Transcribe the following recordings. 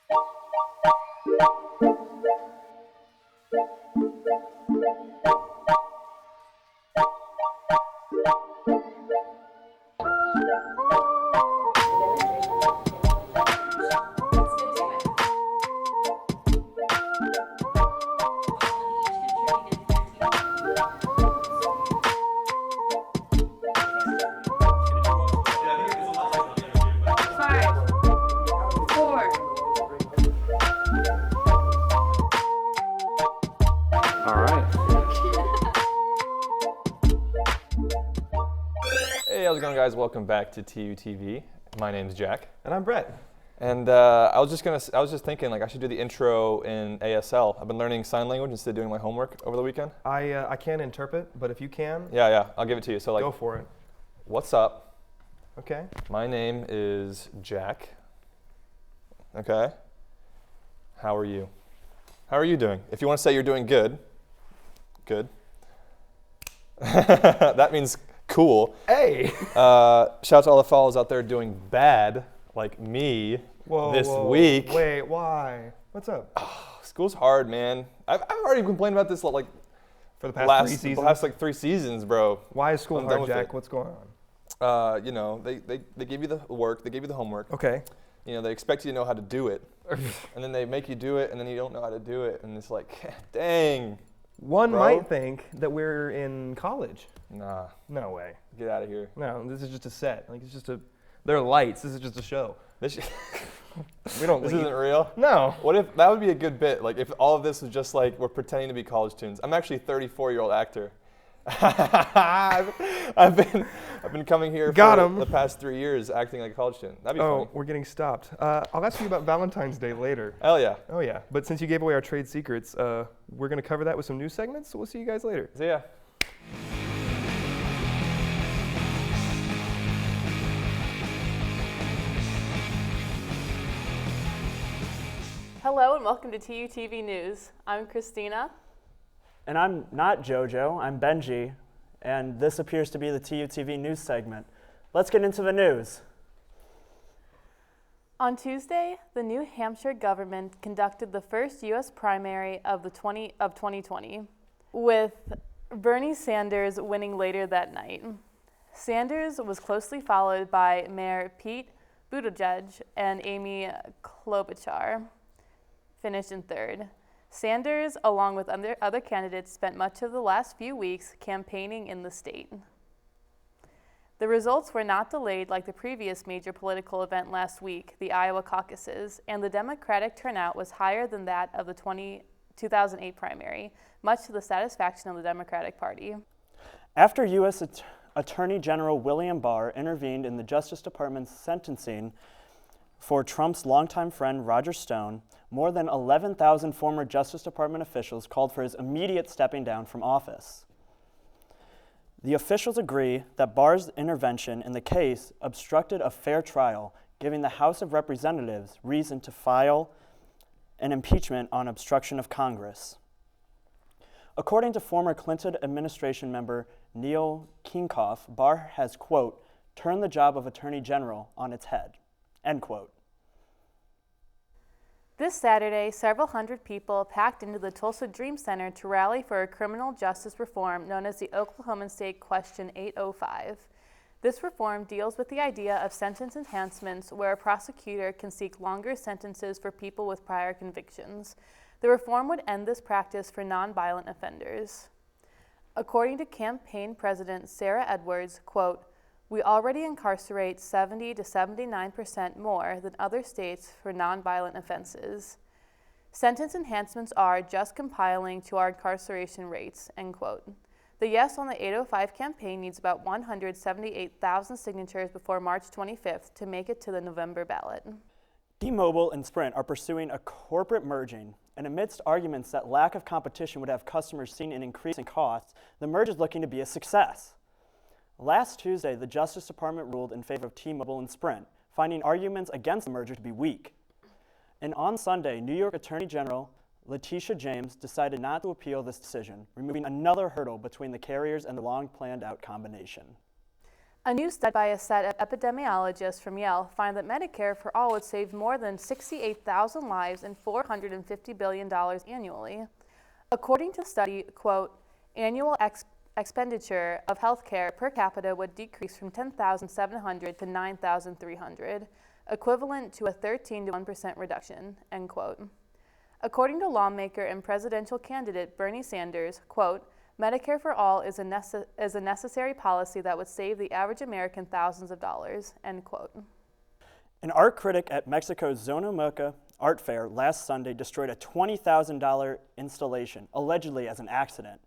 How's it going, guys? Welcome back to TUTV. My name's Jack. And I'm Brett. And I was just thinking, like, I should do the intro in ASL. I've been learning sign language instead of doing my homework over the weekend. I can't interpret, but if you can, yeah, I'll give it to you. So, like, go for it. What's up? Okay. My name is Jack. Okay. How are you? How are you doing? If you want to say you're doing good. That means cool. Hey! Shout out to all the fellas out there doing bad, like me, this week. Wait, why? What's up? Oh, school's hard, man. I've already complained about this like for the past 3 seasons. The last like 3 seasons, bro. Why is school hard, Jack? What's going on? You know, they give you the work, they give you the homework. Okay. You know, they expect you to know how to do it, and then they make you do it, and then you don't know how to do it, and it's like, dang. One might think that we're in college. Nah. No way. Get out of here. No, this is just a set. Like, it's just they're lights. This is just a show. This isn't real? No. What if, that would be a good bit, like if all of this was just like we're pretending to be college students. I'm actually a 34-year-old actor. I've been coming here for the past 3 years acting like a college student. That'd be funny. Oh, we're getting stopped. I'll ask you about Valentine's Day later. Hell yeah. Oh yeah. But since you gave away our trade secrets, we're going to cover that with some news segments, so we'll see you guys later. See ya. Hello and welcome to TUTV News. I'm Christina. And I'm not JoJo, I'm Benji, and this appears to be the TUTV news segment. Let's get into the news. On Tuesday, the New Hampshire government conducted the first U.S. primary of 2020, with Bernie Sanders winning later that night. Sanders was closely followed by Mayor Pete Buttigieg and Amy Klobuchar, finished in third. Sanders, along with other candidates, spent much of the last few weeks campaigning in the state. The results were not delayed like the previous major political event last week, the Iowa caucuses, and the Democratic turnout was higher than that of the 2008 primary, much to the satisfaction of the Democratic Party. After U.S. Attorney General William Barr intervened in the Justice Department's sentencing for Trump's longtime friend Roger Stone, more than 11,000 former Justice Department officials called for his immediate stepping down from office. The officials agree that Barr's intervention in the case obstructed a fair trial, giving the House of Representatives reason to file an impeachment on obstruction of Congress. According to former Clinton administration member Neil Kinkoff, Barr has, quote, turned the job of Attorney General on its head, end quote. This Saturday, several hundred people packed into the Tulsa Dream Center to rally for a criminal justice reform known as the Oklahoma State Question 805. This reform deals with the idea of sentence enhancements where a prosecutor can seek longer sentences for people with prior convictions. The reform would end this practice for nonviolent offenders. According to campaign president Sarah Edwards, quote, we already incarcerate 70 to 79% more than other states for nonviolent offenses. Sentence enhancements are just compiling to our incarceration rates, end quote. The Yes on the 805 campaign needs about 178,000 signatures before March 25th to make it to the November ballot. T-Mobile and Sprint are pursuing a corporate merging, and amidst arguments that lack of competition would have customers seeing an increase in costs, the merge is looking to be a success. Last Tuesday, the Justice Department ruled in favor of T-Mobile and Sprint, finding arguments against the merger to be weak. And on Sunday, New York Attorney General Letitia James decided not to appeal this decision, removing another hurdle between the carriers and the long planned out combination. A new study by a set of epidemiologists from Yale found that Medicare for All would save more than 68,000 lives and $450 billion annually. According to the study, quote, annual expenditure of healthcare per capita would decrease from $10,700 to $9,300, equivalent to a 13 to 1% reduction, end quote. According to lawmaker and presidential candidate Bernie Sanders, quote, Medicare for All is a necessary policy that would save the average American thousands of dollars, end quote. An art critic at Mexico's Zona Mocha Art Fair last Sunday destroyed a $20,000 installation, allegedly as an accident.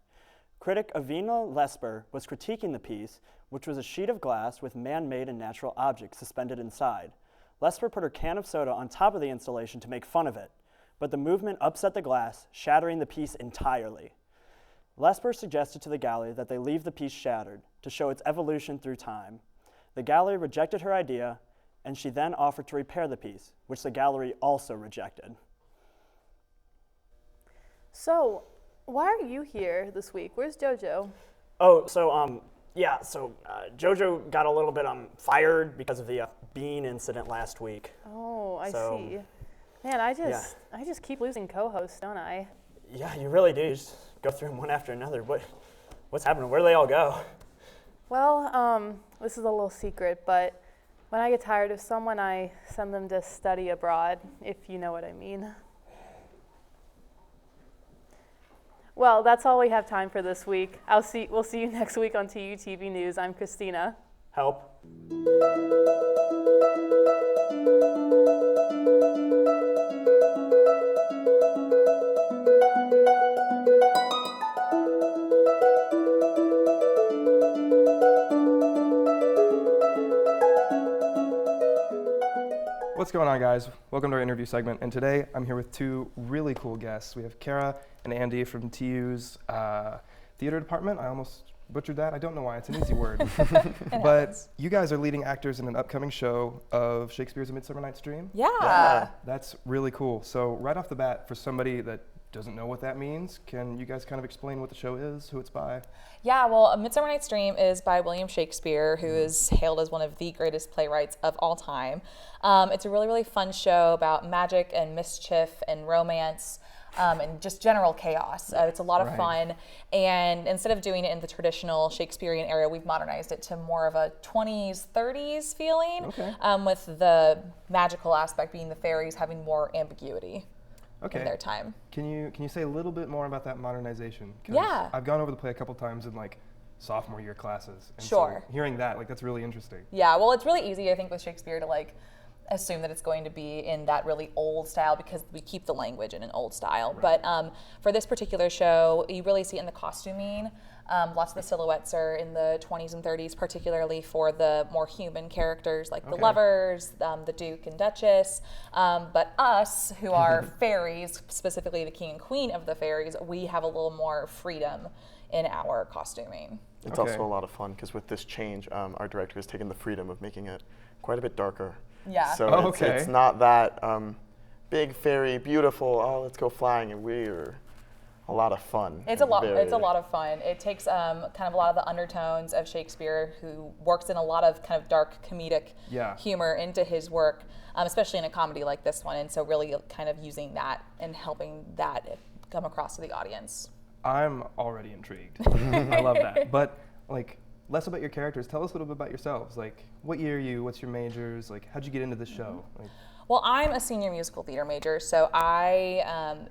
Critic Avina Lesper was critiquing the piece, which was a sheet of glass with man-made and natural objects suspended inside. Lesper put her can of soda on top of the installation to make fun of it, but the movement upset the glass, shattering the piece entirely. Lesper suggested to the gallery that they leave the piece shattered to show its evolution through time. The gallery rejected her idea, and she then offered to repair the piece, which the gallery also rejected. So, why are you here this week? Where's JoJo? Oh, so JoJo got a little bit fired because of the bean incident last week. Oh, I see. Man, I just keep losing co-hosts, don't I? Yeah, you really do. You just go through them one after another. What's happening? Where do they all go? Well, this is a little secret, but when I get tired of someone, I send them to study abroad, if you know what I mean. Well, that's all we have time for this week. We'll see you next week on TUTV News. I'm Christina. Help. What's going on, guys? Welcome to our interview segment, and today I'm here with two really cool guests. We have Kara and Andy from TU's theater department. I almost butchered that. I don't know why. It's an easy word. But you guys are leading actors in an upcoming show of Shakespeare's A Midsummer Night's Dream. Yeah. That's really cool. So right off the bat, for somebody that doesn't know what that means, can you guys kind of explain what the show is, who it's by? Yeah, well, A Midsummer Night's Dream is by William Shakespeare, who is hailed as one of the greatest playwrights of all time. It's a really, really fun show about magic and mischief and romance and just general chaos. It's a lot of fun. And instead of doing it in the traditional Shakespearean era, we've modernized it to more of a 20s, 30s feeling, with the magical aspect being the fairies having more ambiguity. In their time. Can you say a little bit more about that modernization? 'Cause Yeah. I've gone over the play a couple times in like sophomore year classes. And Sure. So hearing that, that's really interesting. Yeah, well, it's really easy, I think, with Shakespeare to assume that it's going to be in that really old style because we keep the language in an old style. Right. But for this particular show, you really see it in the costuming. Lots of the silhouettes are in the 20s and 30s, particularly for the more human characters like the lovers, the Duke and Duchess. But us, who are fairies, specifically the king and queen of the fairies, we have a little more freedom in our costuming. It's also a lot of fun because with this change, our director has taken the freedom of making it quite a bit darker. Yeah. So it's not that big fairy, beautiful, oh, let's go flying, and we're a lot of fun. It's a lot of fun. It takes kind of a lot of the undertones of Shakespeare, who works in a lot of kind of dark comedic humor into his work, especially in a comedy like this one. And so really kind of using that and helping that come across to the audience. I'm already intrigued. I love that. But less about your characters. Tell us a little bit about yourselves. What year are you? What's your majors? How'd you get into this show? Well, I'm a senior musical theater major, so I,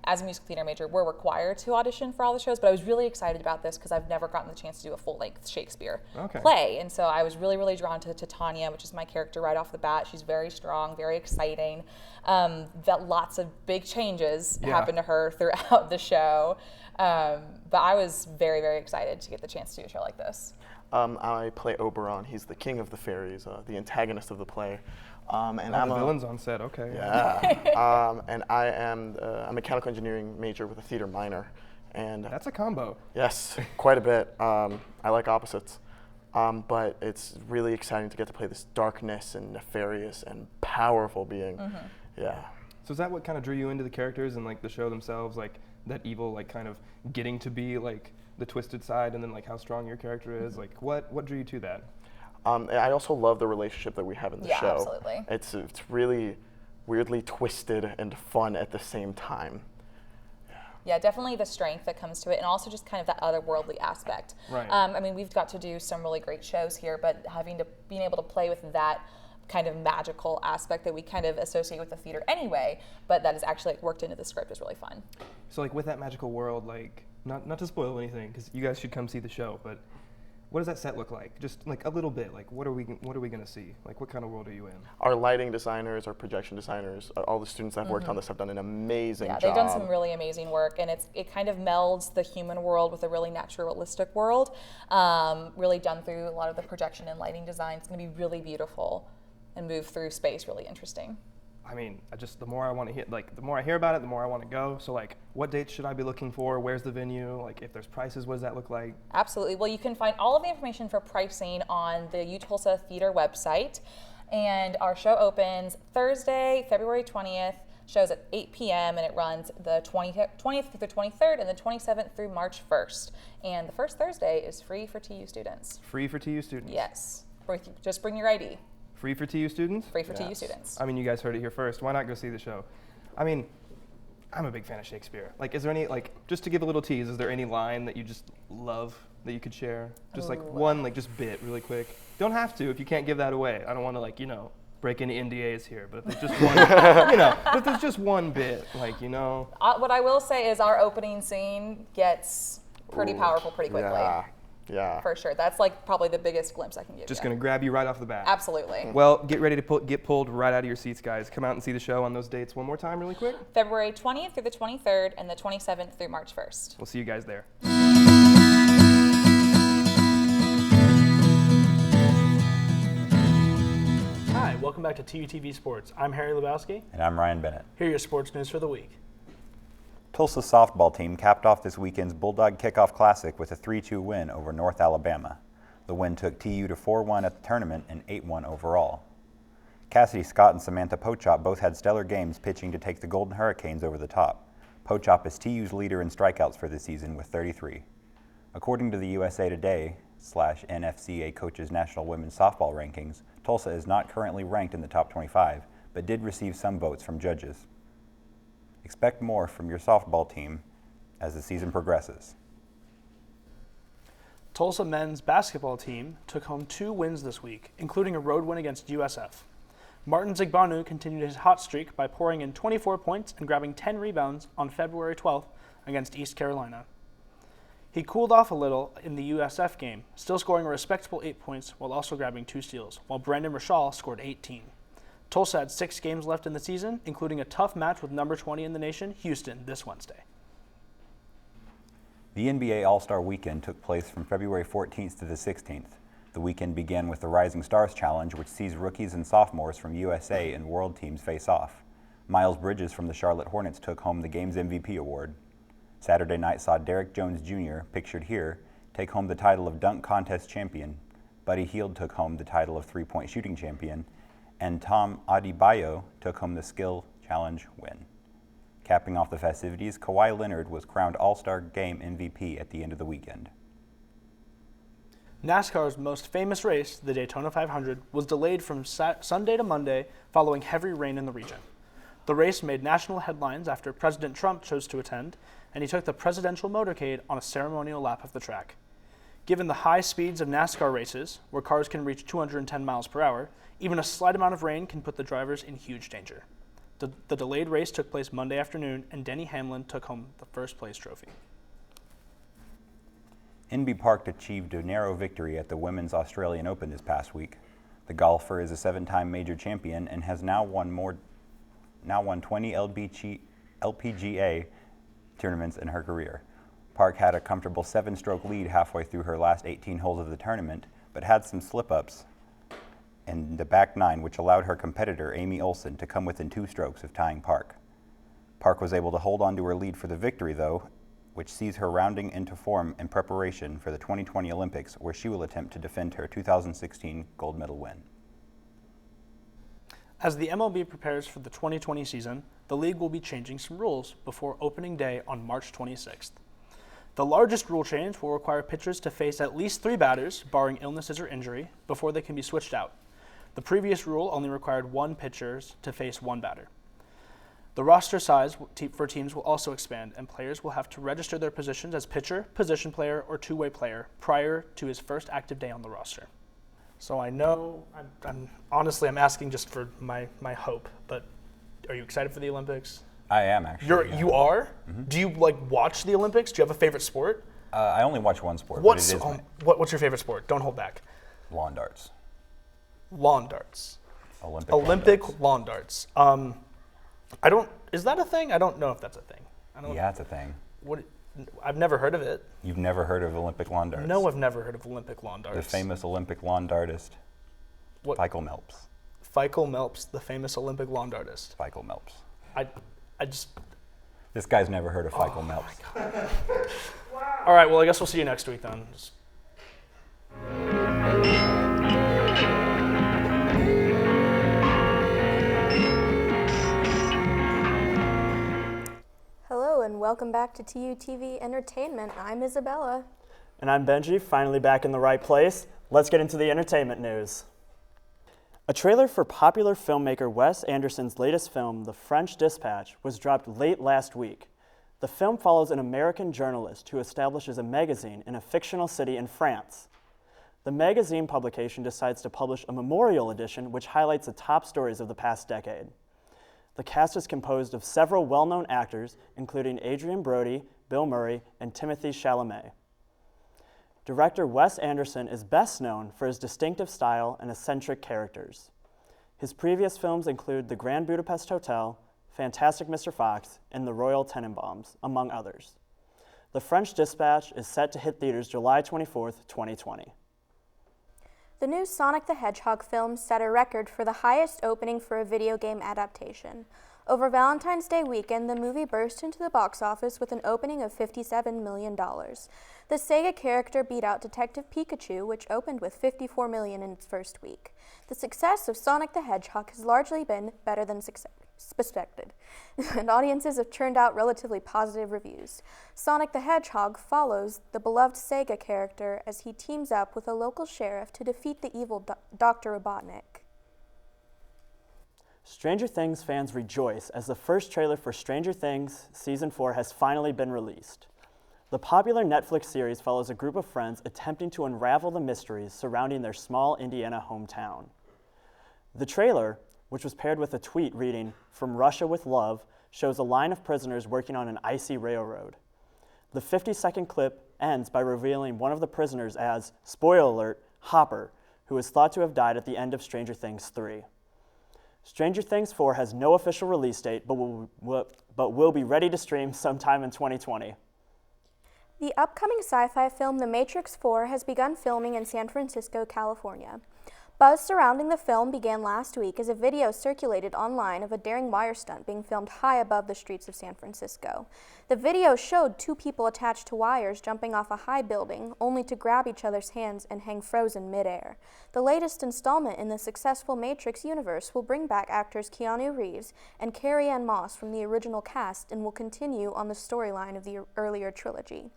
as a musical theater major, we're required to audition for all the shows, but I was really excited about this because I've never gotten the chance to do a full-length Shakespeare play, and so I was really, really drawn to Titania, which is my character right off the bat. She's very strong, very exciting. That lots of big changes happen to her throughout the show, but I was very, very excited to get the chance to do a show like this. I play Oberon. He's the king of the fairies, the antagonist of the play. And I'm the villain's on set, Yeah. And I am a mechanical engineering major with a theater minor. And that's a combo. Yes, quite a bit. I like opposites. But it's really exciting to get to play this darkness and nefarious and powerful being. Yeah. So is that what kind of drew you into the characters and the show themselves, that evil, kind of getting to be the twisted side, and then how strong your character is? What drew you to that? I also love the relationship that we have in the Yeah, show. absolutely. It's really weirdly twisted and fun at the same time. Yeah, definitely the strength that comes to it, and also just kind of that otherworldly aspect. Right. I mean, we've got to do some really great shows here, but being able to play with that kind of magical aspect that we kind of associate with the theater anyway, but that is actually worked into the script is really fun. So like with that magical world, like not to spoil anything, because you guys should come see the show, but what does that set look like? Just like a little bit, like what are we gonna see? Like what kind of world are you in? Our lighting designers, our projection designers, all the students that have worked on this have done an amazing job. Yeah, they've done some really amazing work, and it kind of melds the human world with a really naturalistic world, really done through a lot of the projection and lighting design. It's going to be really beautiful and move through space really interesting. I mean, the more I want to hear, like the more I hear about it, the more I want to go. So like, what dates should I be looking for? Where's the venue? Like, if there's prices, what does that look like? Absolutely. Well, you can find all of the information for pricing on the Tulsa Theater website. And our show opens Thursday, February 20th. Shows at 8 p.m. and it runs the 20th through the 23rd and the 27th through March 1st. And the first Thursday is free for TU students. Free for TU students? Yes. Just bring your ID. Free for TU students? Free for TU students. I mean, you guys heard it here first. Why not go see the show? I mean, I'm a big fan of Shakespeare. Like, is there any, like, just to give a little tease, is there any line that you just love that you could share? Just like one, like, just bit really quick. Don't have to if you can't give that away. I don't want to, like, break any NDAs here, but if there's just one, if there's just one bit, like, What I will say is our opening scene gets pretty powerful pretty quickly. Yeah. For sure. That's like probably the biggest glimpse I can give you. Just going to grab you right off the bat. Absolutely. Well, get ready to get pulled right out of your seats, guys. Come out and see the show on those dates one more time really quick. February 20th through the 23rd and the 27th through March 1st. We'll see you guys there. Hi, welcome back to TUTV Sports. I'm Harry Lebowski. And I'm Ryan Bennett. Here are your sports news for the week. Tulsa's softball team capped off this weekend's Bulldog Kickoff Classic with a 3-2 win over North Alabama. The win took TU to 4-1 at the tournament and 8-1 overall. Cassidy Scott and Samantha Pochop both had stellar games pitching to take the Golden Hurricanes over the top. Pochop is TU's leader in strikeouts for the season with 33. According to the USA Today/NFCA Coaches National Women's Softball Rankings, Tulsa is not currently ranked in the top 25, but did receive some votes from judges. Expect more from your softball team as the season progresses. Tulsa Men's basketball team took home 2 wins this week, including a road win against USF. Martin Zigbanu continued his hot streak by pouring in 24 points and grabbing 10 rebounds on February 12th against East Carolina. He cooled off a little in the USF game, still scoring a respectable 8 points while also grabbing 2 steals, while Brandon Rashall scored 18. Tulsa had 6 games left in the season, including a tough match with number 20 in the nation, Houston, this Wednesday. The NBA All-Star Weekend took place from February 14th to the 16th. The weekend began with the Rising Stars Challenge, which sees rookies and sophomores from USA and world teams face off. Miles Bridges from the Charlotte Hornets took home the game's MVP award. Saturday night saw Derek Jones Jr., pictured here, take home the title of dunk contest champion. Buddy Hield took home the title of three-point shooting champion, and Tom Adebayo took home the skill challenge win. Capping off the festivities, Kawhi Leonard was crowned All-Star Game MVP at the end of the weekend. NASCAR's most famous race, the Daytona 500, was delayed from Sunday to Monday following heavy rain in the region. The race made national headlines after President Trump chose to attend, and he took the presidential motorcade on a ceremonial lap of the track. Given the high speeds of NASCAR races, where cars can reach 210 miles per hour, even a slight amount of rain can put the drivers in huge danger. The delayed race took place Monday afternoon, and Denny Hamlin took home the first place trophy. Inbee Park achieved a narrow victory at the Women's Australian Open this past week. The golfer is a 7-time major champion and has now won 20 LPGA tournaments in her career. Park had a comfortable 7-stroke lead halfway through her last 18 holes of the tournament, but had some slip-ups in the back 9, which allowed her competitor, Amy Olsen, to come within 2 strokes of tying Park. Park was able to hold on to her lead for the victory, though, which sees her rounding into form in preparation for the 2020 Olympics, where she will attempt to defend her 2016 gold medal win. As the MLB prepares for the 2020 season, the league will be changing some rules before opening day on March 26th. The largest rule change will require pitchers to face at least 3 batters, barring illnesses or injury, before they can be switched out. The previous rule only required 1 pitcher to face 1 batter. The roster size for teams will also expand, and players will have to register their positions as pitcher, position player, or two-way player prior to his first active day on the roster. So I know, I'm honestly asking just for my hope, but are you excited for the Olympics? I am actually. You are? Mm-hmm. Do you watch the Olympics? Do you have a favorite sport? I only watch one sport. What's your favorite sport? Don't hold back. Lawn darts. Lawn darts. Olympic lawn darts. Is that a thing? I don't know if that's a thing. Yeah, it's a thing. I've never heard of it. You've never heard of Olympic lawn darts? No, I've never heard of Olympic lawn darts. The famous Olympic lawn dartist, Michael Melps. Michael Melps, the famous Olympic lawn dartist. Michael Melps. This guy's never heard of Michael Melps. Wow. All right, well, I guess we'll see you next week then. Hello and welcome back to TUTV Entertainment. I'm Isabella. And I'm Benji, finally back in the right place. Let's get into the entertainment news. A trailer for popular filmmaker Wes Anderson's latest film, The French Dispatch, was dropped late last week. The film follows an American journalist who establishes a magazine in a fictional city in France. The magazine publication decides to publish a memorial edition which highlights the top stories of the past decade. The cast is composed of several well-known actors, including Adrien Brody, Bill Murray, and Timothée Chalamet. Director Wes Anderson is best known for his distinctive style and eccentric characters. His previous films include The Grand Budapest Hotel, Fantastic Mr. Fox, and The Royal Tenenbaums, among others. The French Dispatch is set to hit theaters July 24th, 2020. The new Sonic the Hedgehog film set a record for the highest opening for a video game adaptation. Over Valentine's Day weekend, the movie burst into the box office with an opening of $57 million. The Sega character beat out Detective Pikachu, which opened with $54 million in its first week. The success of Sonic the Hedgehog has largely been better than suspected, and audiences have churned out relatively positive reviews. Sonic the Hedgehog follows the beloved Sega character as he teams up with a local sheriff to defeat the evil Dr. Robotnik. Stranger Things fans rejoice as the first trailer for Stranger Things Season 4 has finally been released. The popular Netflix series follows a group of friends attempting to unravel the mysteries surrounding their small Indiana hometown. The trailer, which was paired with a tweet reading, "From Russia with Love," shows a line of prisoners working on an icy railroad. The 50-second clip ends by revealing one of the prisoners as, spoiler alert, Hopper, who is thought to have died at the end of Stranger Things 3. Stranger Things 4 has no official release date, but will be ready to stream sometime in 2020. The upcoming sci-fi film The Matrix 4 has begun filming in San Francisco, California. Buzz surrounding the film began last week as a video circulated online of a daring wire stunt being filmed high above the streets of San Francisco. The video showed 2 people attached to wires jumping off a high building, only to grab each other's hands and hang frozen midair. The latest installment in the successful Matrix universe will bring back actors Keanu Reeves and Carrie-Anne Moss from the original cast and will continue on the storyline of the earlier trilogy.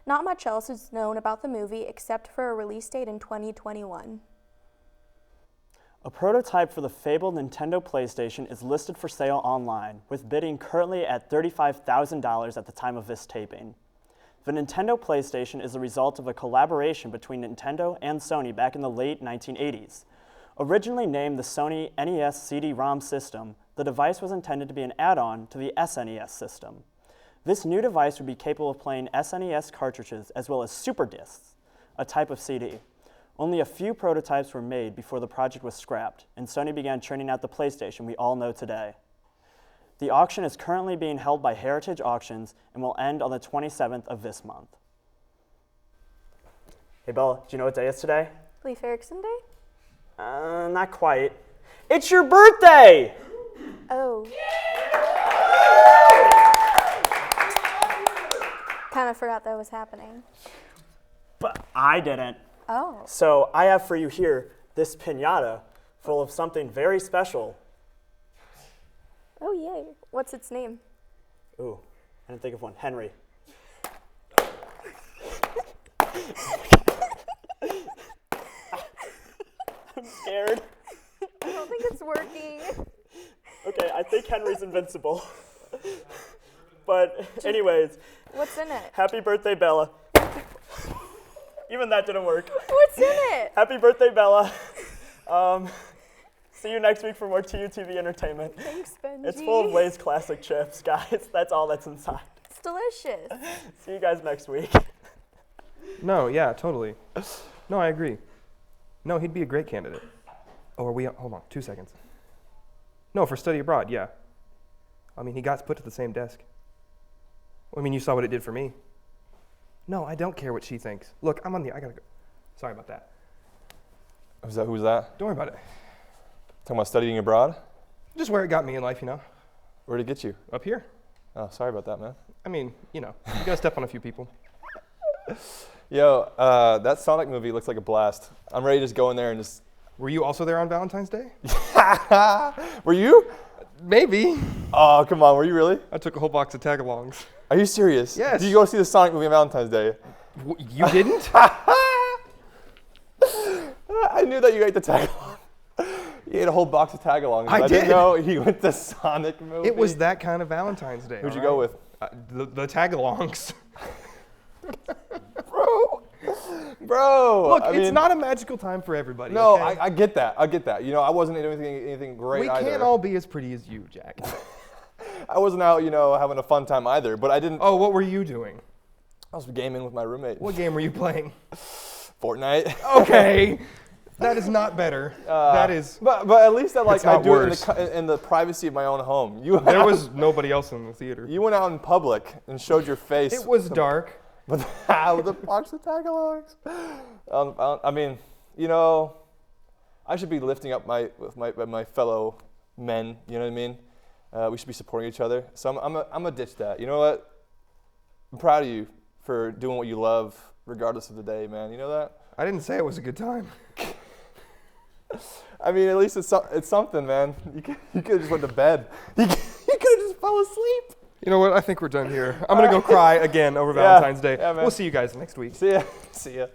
Not much else is known about the movie except for a release date in 2021. A prototype for the fabled Nintendo PlayStation is listed for sale online, with bidding currently at $35,000 at the time of this taping. The Nintendo PlayStation is the result of a collaboration between Nintendo and Sony back in the late 1980s. Originally named the Sony NES CD-ROM system, the device was intended to be an add-on to the SNES system. This new device would be capable of playing SNES cartridges as well as super discs, a type of CD. Only a few prototypes were made before the project was scrapped, and Sony began churning out the PlayStation we all know today. The auction is currently being held by Heritage Auctions and will end on the 27th of this month. Hey Bella, do you know what day is today? Leif Erikson Day? Not quite. It's your birthday! Oh. Kind of forgot that was happening. But I didn't. Oh. So I have for you here this piñata full of something very special. Oh, yay. What's its name? Ooh, I didn't think of one. Henry. scared. I don't think it's working. Okay, I think Henry's invincible. But anyways, What's in it? happy birthday, Bella. Even that didn't work. What's in it? Happy birthday, Bella. See you next week for more TUTV entertainment. Thanks, Benji. It's full of Lay's classic chips, guys. That's all that's inside. It's delicious. See you guys next week. No, yeah, totally. No, I agree. No, he'd be a great candidate. Oh, are we, hold on, 2 seconds. No, for study abroad, yeah. I mean, he got put to the same desk. I mean, you saw what it did for me. No, I don't care what she thinks. Look, I gotta go. Sorry about that. Who's that? Don't worry about it. Talking about studying abroad? Just where it got me in life, Where'd it get you? Up here. Oh, sorry about that, man. I mean, you gotta step on a few people. Yo, that Sonic movie looks like a blast. I'm ready to just go in there and just... Were you also there on Valentine's Day? Were you? Maybe. Oh, come on, were you really? I took a whole box of tag-alongs. Are you serious? Yes. Did you go see the Sonic movie on Valentine's Day? You didn't? I knew that you ate the tag-along. You ate a whole box of tag-alongs. I didn't did. know you went to Sonic movie. It was that kind of Valentine's Day. Who'd you all go right? with? The tag-alongs. Bro. Look, I it's mean, not a magical time for everybody. No, okay? I get that. I get that. I wasn't doing anything great We either. can't all be as pretty as you, Jack. I wasn't out, having a fun time either, but I didn't. Oh, what were you doing? I was gaming with my roommate. What game were you playing? Fortnite. Okay. That is not better. That is. But at least It's I not do worse. it in the privacy of my own home. There was nobody else in the theater. You went out in public and showed your face. It was dark. With a box of tag-alongs. I mean, I should be lifting up my fellow men. You know what I mean? We should be supporting each other. So I'm gonna ditch that. You know what? I'm proud of you for doing what you love, regardless of the day, man. You know that? I didn't say it was a good time. I mean, at least it's something, man. You could have just went to bed. You could have just fell asleep. You know what? I think we're done here. I'm gonna go cry again over Valentine's Day. Yeah, man. We'll see you guys next week. See ya.